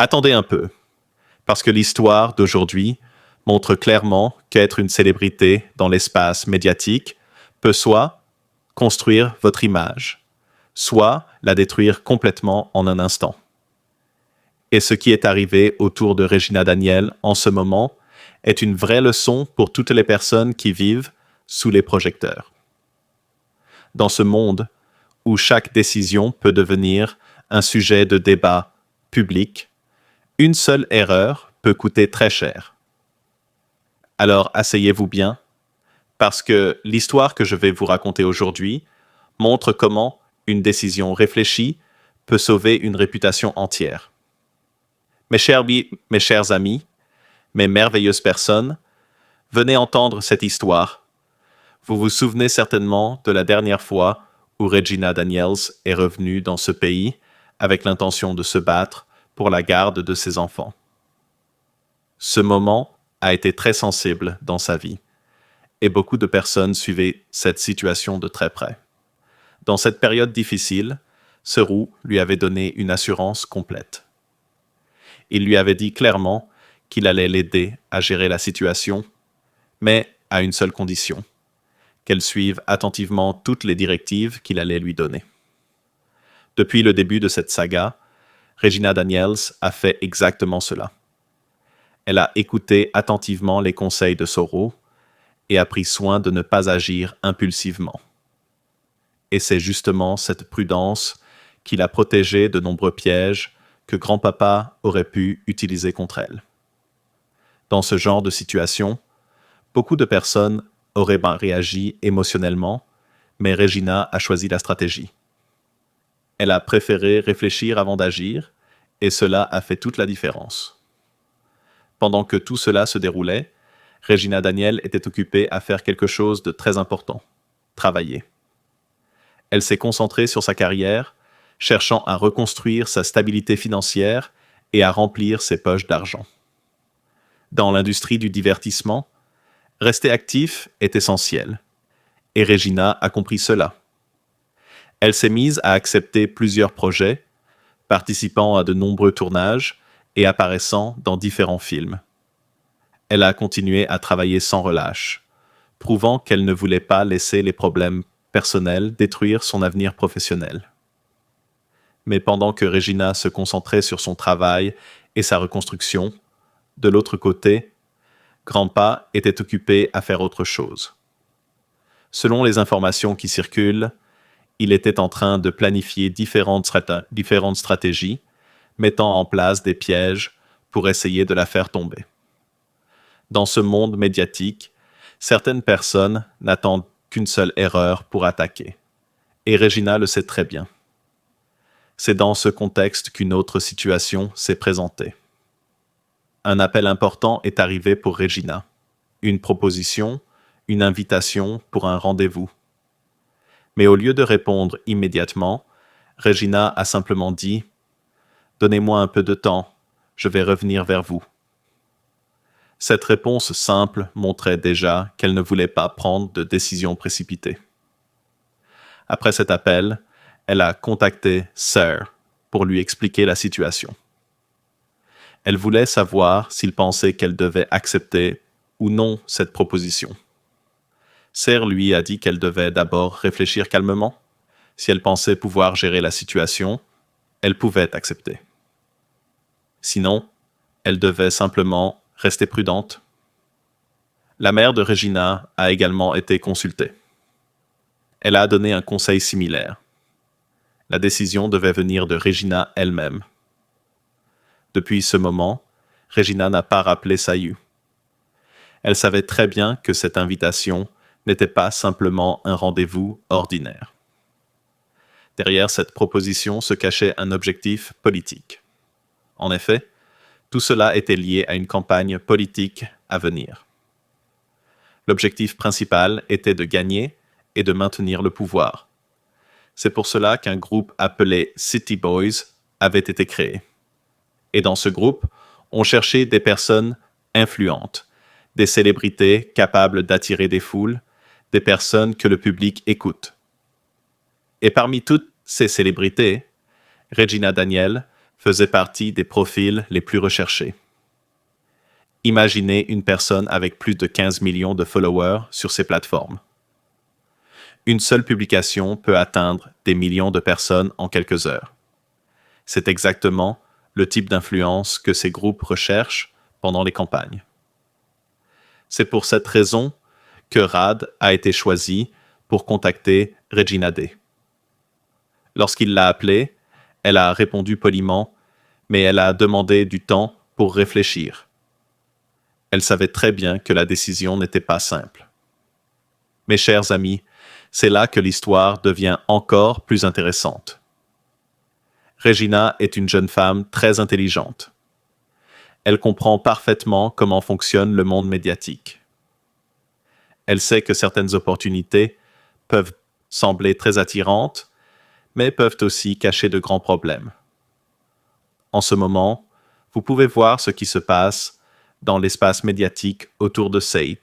Attendez un peu, parce que l'histoire d'aujourd'hui montre clairement qu'être une célébrité dans l'espace médiatique peut soit construire votre image, soit la détruire complètement en un instant. Et ce qui est arrivé autour de Regina Daniel en ce moment est une vraie leçon pour toutes les personnes qui vivent sous les projecteurs. Dans ce monde où chaque décision peut devenir un sujet de débat public, une seule erreur peut coûter très cher. Alors asseyez-vous bien, parce que l'histoire que je vais vous raconter aujourd'hui montre comment une décision réfléchie peut sauver une réputation entière. Mes chers amis, mes merveilleuses personnes, venez entendre cette histoire. Vous vous souvenez certainement de la dernière fois où Regina Daniels est revenue dans ce pays avec l'intention de se battre pour la garde de ses enfants. Ce moment a été très sensible dans sa vie, et beaucoup de personnes suivaient cette situation de très près. Dans cette période difficile, Seru lui avait donné une assurance complète. Il lui avait dit clairement qu'il allait l'aider à gérer la situation, mais à une seule condition, qu'elle suive attentivement toutes les directives qu'il allait lui donner. Depuis le début de cette saga, Regina Daniels a fait exactement cela. Elle a écouté attentivement les conseils de Seru et a pris soin de ne pas agir impulsivement. Et c'est justement cette prudence qui l'a protégée de nombreux pièges que grand-papa aurait pu utiliser contre elle. Dans ce genre de situation, beaucoup de personnes auraient réagi émotionnellement, mais Regina a choisi la stratégie. Elle a préféré réfléchir avant d'agir, et cela a fait toute la différence. Pendant que tout cela se déroulait, Regina Daniel était occupée à faire quelque chose de très important, travailler. Elle s'est concentrée sur sa carrière, cherchant à reconstruire sa stabilité financière et à remplir ses poches d'argent. Dans l'industrie du divertissement, rester actif est essentiel, et Regina a compris cela. Elle s'est mise à accepter plusieurs projets, participant à de nombreux tournages et apparaissant dans différents films. Elle a continué à travailler sans relâche, prouvant qu'elle ne voulait pas laisser les problèmes personnels détruire son avenir professionnel. Mais pendant que Regina se concentrait sur son travail et sa reconstruction, de l'autre côté, Grandpa était occupé à faire autre chose. Selon les informations qui circulent, il était en train de planifier différentes stratégies, mettant en place des pièges pour essayer de la faire tomber. Dans ce monde médiatique, certaines personnes n'attendent qu'une seule erreur pour attaquer. Et Regina le sait très bien. C'est dans ce contexte qu'une autre situation s'est présentée. Un appel important est arrivé pour Regina. Une proposition, une invitation pour un rendez-vous. Mais au lieu de répondre immédiatement, Regina a simplement dit « Donnez-moi un peu de temps, je vais revenir vers vous ». Cette réponse simple montrait déjà qu'elle ne voulait pas prendre de décision précipitée. Après cet appel, elle a contacté Sir pour lui expliquer la situation. Elle voulait savoir s'il pensait qu'elle devait accepter ou non cette proposition. Sir lui a dit qu'elle devait d'abord réfléchir calmement. Si elle pensait pouvoir gérer la situation, elle pouvait accepter. Sinon, elle devait simplement rester prudente. La mère de Regina a également été consultée. Elle a donné un conseil similaire. La décision devait venir de Regina elle-même. Depuis ce moment, Regina n'a pas rappelé Sayu. Elle savait très bien que cette invitation n'était pas simplement un rendez-vous ordinaire. Derrière cette proposition se cachait un objectif politique. En effet, tout cela était lié à une campagne politique à venir. L'objectif principal était de gagner et de maintenir le pouvoir. C'est pour cela qu'un groupe appelé City Boys avait été créé. Et dans ce groupe, on cherchait des personnes influentes, des célébrités capables d'attirer des foules, des personnes que le public écoute. Et parmi toutes ces célébrités, Regina Daniel faisait partie des profils les plus recherchés. Imaginez une personne avec plus de 15 millions de followers sur ces plateformes. Une seule publication peut atteindre des millions de personnes en quelques heures. C'est exactement le type d'influence que ces groupes recherchent pendant les campagnes. C'est pour cette raison que Rad a été choisi pour contacter Regina Day. Lorsqu'il l'a appelée, elle a répondu poliment, mais elle a demandé du temps pour réfléchir. Elle savait très bien que la décision n'était pas simple. Mes chers amis, c'est là que l'histoire devient encore plus intéressante. Regina est une jeune femme très intelligente. Elle comprend parfaitement comment fonctionne le monde médiatique. Elle sait que certaines opportunités peuvent sembler très attirantes, mais peuvent aussi cacher de grands problèmes. En ce moment, vous pouvez voir ce qui se passe dans l'espace médiatique autour de Seid